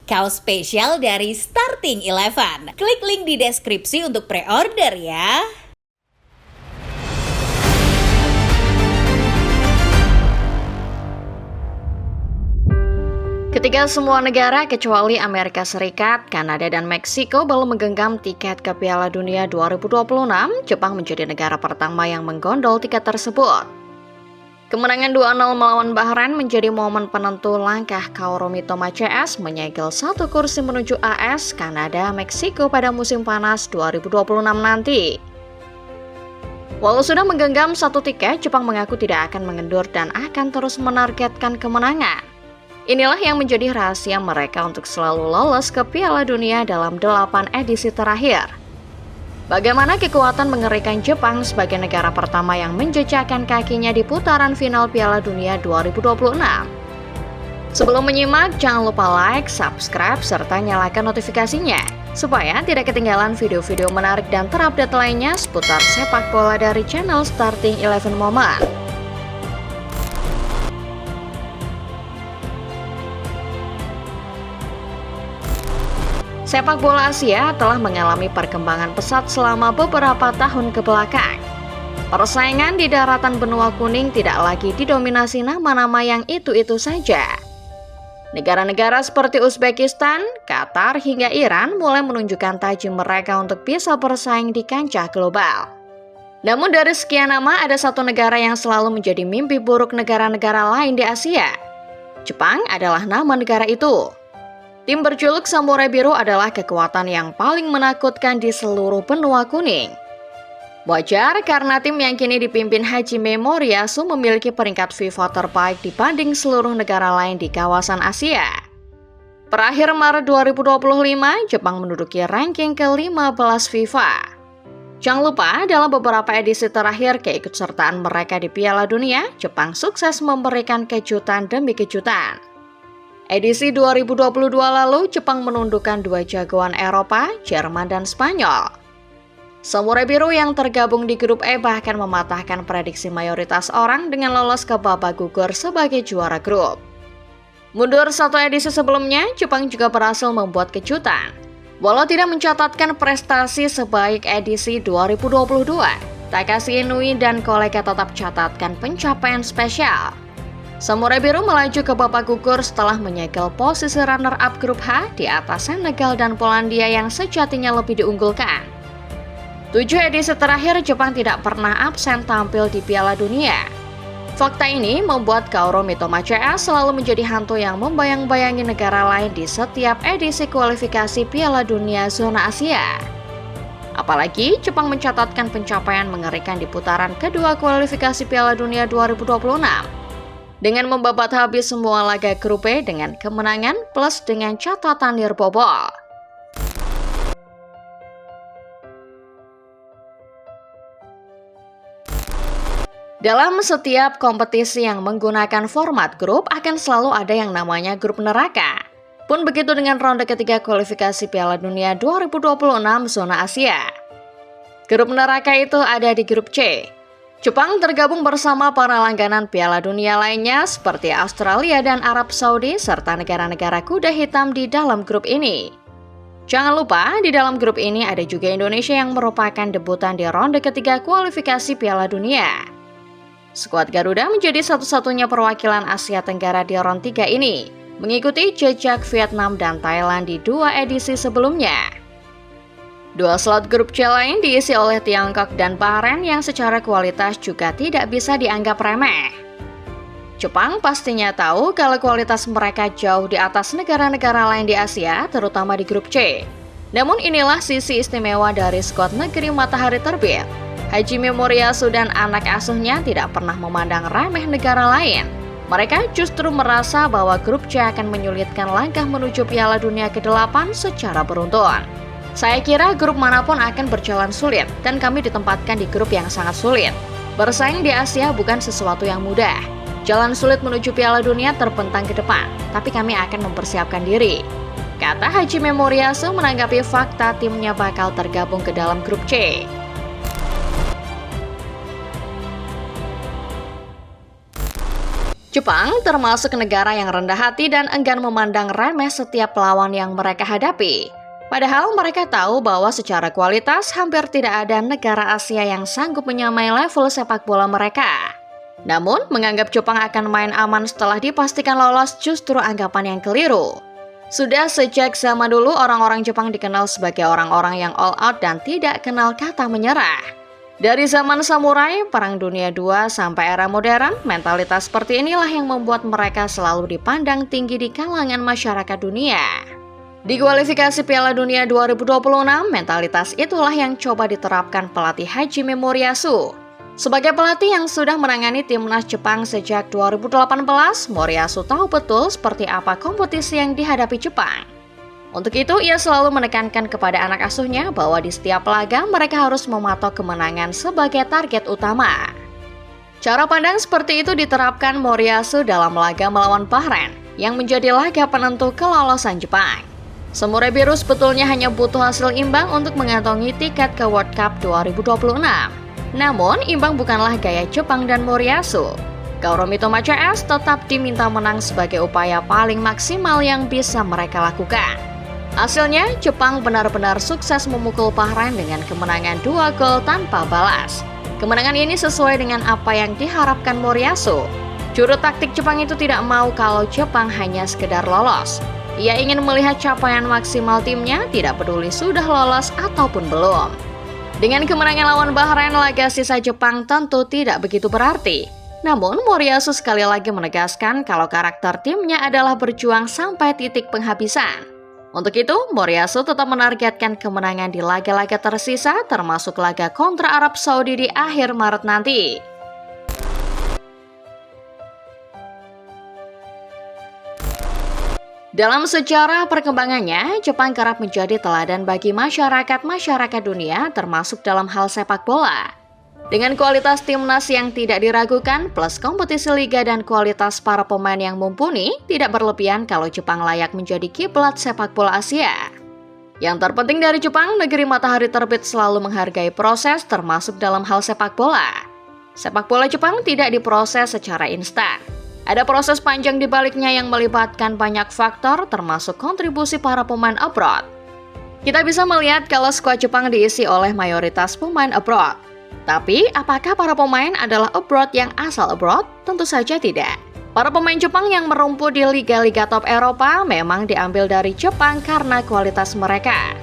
kaos spesial dari Starting Eleven. Klik link di deskripsi untuk pre-order ya. Ketika semua negara kecuali Amerika Serikat, Kanada, dan Meksiko belum menggenggam tiket ke Piala Dunia 2026, Jepang menjadi negara pertama yang menggondol tiket tersebut. Kemenangan 2-0 melawan Bahrain menjadi momen penentu langkah Kaoru Mitoma CS menyegel satu kursi menuju AS, Kanada, Meksiko pada musim panas 2026 nanti. Walau sudah menggenggam satu tiket, Jepang mengaku tidak akan mengendur dan akan terus menargetkan kemenangan. Inilah yang menjadi rahasia mereka untuk selalu lolos ke Piala Dunia dalam 8 edisi terakhir. Bagaimana kekuatan mengerikan Jepang sebagai negara pertama yang menjejakkan kakinya di putaran final Piala Dunia 2026? Sebelum menyimak, jangan lupa like, subscribe, serta nyalakan notifikasinya supaya tidak ketinggalan video-video menarik dan terupdate lainnya seputar sepak bola dari channel Starting Eleven Moment. Sepak bola Asia telah mengalami perkembangan pesat selama beberapa tahun kebelakang. Persaingan di daratan benua kuning tidak lagi didominasi nama-nama yang itu-itu saja. Negara-negara seperti Uzbekistan, Qatar, hingga Iran mulai menunjukkan taji mereka untuk bisa bersaing di kancah global. Namun dari sekian nama, ada satu negara yang selalu menjadi mimpi buruk negara-negara lain di Asia. Jepang adalah nama negara itu. Tim berjuluk Samurai Biru adalah kekuatan yang paling menakutkan di seluruh benua kuning. Wajar karena tim yang kini dipimpin Hajime Moriyasu memiliki peringkat FIFA terbaik dibanding seluruh negara lain di kawasan Asia. Per akhir Maret 2025, Jepang menduduki ranking ke-15 FIFA. Jangan lupa, dalam beberapa edisi terakhir keikutsertaan mereka di Piala Dunia, Jepang sukses memberikan kejutan demi kejutan. Edisi 2022 lalu, Jepang menundukkan dua jagoan Eropa, Jerman dan Spanyol. Samurai Biru yang tergabung di grup E bahkan mematahkan prediksi mayoritas orang dengan lolos ke babak gugur sebagai juara grup. Mundur satu edisi sebelumnya, Jepang juga berhasil membuat kejutan. Walau tidak mencatatkan prestasi sebaik edisi 2022, Takashi Inui dan kolega tetap catatkan pencapaian spesial. Samurai Biru melaju ke babak gugur setelah menyegel posisi runner-up grup H di atas Senegal dan Polandia yang sejatinya lebih diunggulkan. 7 edisi terakhir Jepang tidak pernah absen tampil di Piala Dunia. Fakta ini membuat Kaoru Mitoma CS selalu menjadi hantu yang membayang-bayangi negara lain di setiap edisi kualifikasi Piala Dunia zona Asia. Apalagi Jepang mencatatkan pencapaian mengerikan di putaran kedua kualifikasi Piala Dunia 2026. Dengan membabat habis semua laga grup E dengan kemenangan plus dengan catatan nirbobol. Dalam setiap kompetisi yang menggunakan format grup akan selalu ada yang namanya grup neraka. Pun begitu dengan ronde ketiga kualifikasi Piala Dunia 2026 zona Asia. Grup neraka itu ada di grup C. Jepang tergabung bersama para langganan Piala Dunia lainnya seperti Australia dan Arab Saudi serta negara-negara kuda hitam di dalam grup ini. Jangan lupa, di dalam grup ini ada juga Indonesia yang merupakan debutan di ronde ketiga kualifikasi Piala Dunia. Skuad Garuda menjadi satu-satunya perwakilan Asia Tenggara di ronde 3 ini, mengikuti jejak Vietnam dan Thailand di 2 edisi sebelumnya. 2 slot grup C lain diisi oleh Tiongkok dan Bahrain yang secara kualitas juga tidak bisa dianggap remeh. Jepang pastinya tahu kalau kualitas mereka jauh di atas negara-negara lain di Asia, terutama di grup C. Namun inilah sisi istimewa dari skuad negeri matahari terbit. Hajime Moriyasu dan anak asuhnya tidak pernah memandang remeh negara lain. Mereka justru merasa bahwa grup C akan menyulitkan langkah menuju Piala Dunia ke-8 secara beruntun. Saya kira grup manapun akan berjalan sulit, dan kami ditempatkan di grup yang sangat sulit. Bersaing di Asia bukan sesuatu yang mudah. Jalan sulit menuju Piala Dunia terbentang ke depan, tapi kami akan mempersiapkan diri, kata Hajime Moriyasu menanggapi fakta timnya bakal tergabung ke dalam grup C. Jepang termasuk negara yang rendah hati dan enggan memandang remeh setiap lawan yang mereka hadapi. Padahal mereka tahu bahwa secara kualitas hampir tidak ada negara Asia yang sanggup menyamai level sepak bola mereka. Namun, menganggap Jepang akan main aman setelah dipastikan lolos justru anggapan yang keliru. Sudah sejak zaman dulu orang-orang Jepang dikenal sebagai orang-orang yang all out dan tidak kenal kata menyerah. Dari zaman samurai, Perang Dunia II sampai era modern, mentalitas seperti inilah yang membuat mereka selalu dipandang tinggi di kalangan masyarakat dunia. Di kualifikasi Piala Dunia 2026, mentalitas itulah yang coba diterapkan pelatih Hajime Moriyasu. Sebagai pelatih yang sudah menangani timnas Jepang sejak 2018, Moriyasu tahu betul seperti apa kompetisi yang dihadapi Jepang. Untuk itu, ia selalu menekankan kepada anak asuhnya bahwa di setiap laga mereka harus mematok kemenangan sebagai target utama. Cara pandang seperti itu diterapkan Moriyasu dalam laga melawan Bahrain, yang menjadi laga penentu kelolosan Jepang. Samurai Biru sebetulnya hanya butuh hasil imbang untuk mengantongi tiket ke World Cup 2026. Namun, imbang bukanlah gaya Jepang dan Moriyasu. Kaoru Mitoma CS tetap diminta menang sebagai upaya paling maksimal yang bisa mereka lakukan. Hasilnya, Jepang benar-benar sukses memukul Bahrain dengan kemenangan 2 gol tanpa balas. Kemenangan ini sesuai dengan apa yang diharapkan Moriyasu. Juru taktik Jepang itu tidak mau kalau Jepang hanya sekedar lolos. Ia ingin melihat capaian maksimal timnya, tidak peduli sudah lolos ataupun belum. Dengan kemenangan lawan Bahrain, laga sisa Jepang tentu tidak begitu berarti. Namun, Moriyasu sekali lagi menegaskan kalau karakter timnya adalah berjuang sampai titik penghabisan. Untuk itu, Moriyasu tetap menargetkan kemenangan di laga-laga tersisa, termasuk laga kontra Arab Saudi di akhir Maret nanti. Dalam sejarah perkembangannya, Jepang kerap menjadi teladan bagi masyarakat dunia, termasuk dalam hal sepak bola. Dengan kualitas timnas yang tidak diragukan, plus kompetisi liga dan kualitas para pemain yang mumpuni, tidak berlebihan kalau Jepang layak menjadi kiblat sepak bola Asia. Yang terpenting dari Jepang, negeri matahari terbit selalu menghargai proses termasuk dalam hal sepak bola. Sepak bola Jepang tidak diproses secara instan. Ada proses panjang di baliknya yang melibatkan banyak faktor termasuk kontribusi para pemain abroad. Kita bisa melihat kalau skuad Jepang diisi oleh mayoritas pemain abroad. Tapi, apakah para pemain adalah abroad yang asal abroad? Tentu saja tidak. Para pemain Jepang yang merumput di liga-liga top Eropa memang diambil dari Jepang karena kualitas mereka.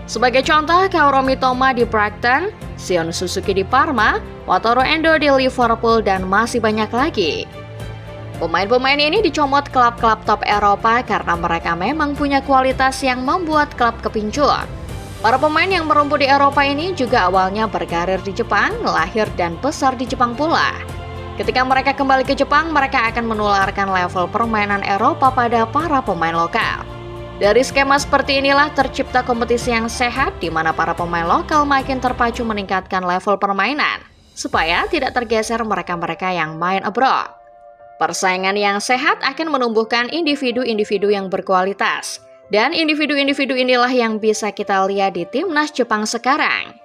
Sebagai contoh, Kaoru Mitoma di Brighton, Shion Suzuki di Parma, Wataru Endo di Liverpool, dan masih banyak lagi. Pemain-pemain ini dicomot klub-klub top Eropa karena mereka memang punya kualitas yang membuat klub kepincut. Para pemain yang merumput di Eropa ini juga awalnya berkarir di Jepang, lahir dan besar di Jepang pula. Ketika mereka kembali ke Jepang, mereka akan menularkan level permainan Eropa pada para pemain lokal. Dari skema seperti inilah tercipta kompetisi yang sehat di mana para pemain lokal makin terpacu meningkatkan level permainan, supaya tidak tergeser mereka-mereka yang main abroad. Persaingan yang sehat akan menumbuhkan individu-individu yang berkualitas. Dan individu-individu inilah yang bisa kita lihat di timnas Jepang sekarang.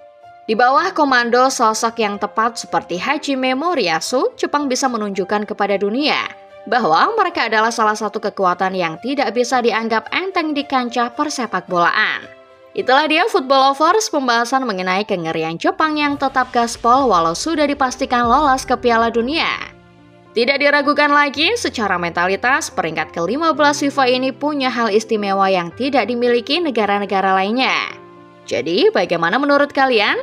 Di bawah komando sosok yang tepat seperti Hajime Moriyasu, Jepang bisa menunjukkan kepada dunia bahwa mereka adalah salah satu kekuatan yang tidak bisa dianggap enteng di kancah persepak bolaan. Itulah dia Football Lovers, pembahasan mengenai kengerian Jepang yang tetap gaspol walau sudah dipastikan lolos ke Piala Dunia. Tidak diragukan lagi, secara mentalitas, peringkat ke-15 FIFA ini punya hal istimewa yang tidak dimiliki negara-negara lainnya. Jadi, bagaimana menurut kalian?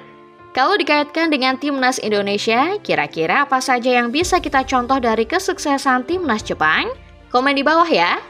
Kalau dikaitkan dengan timnas Indonesia, kira-kira apa saja yang bisa kita contoh dari kesuksesan timnas Jepang? Komen di bawah ya!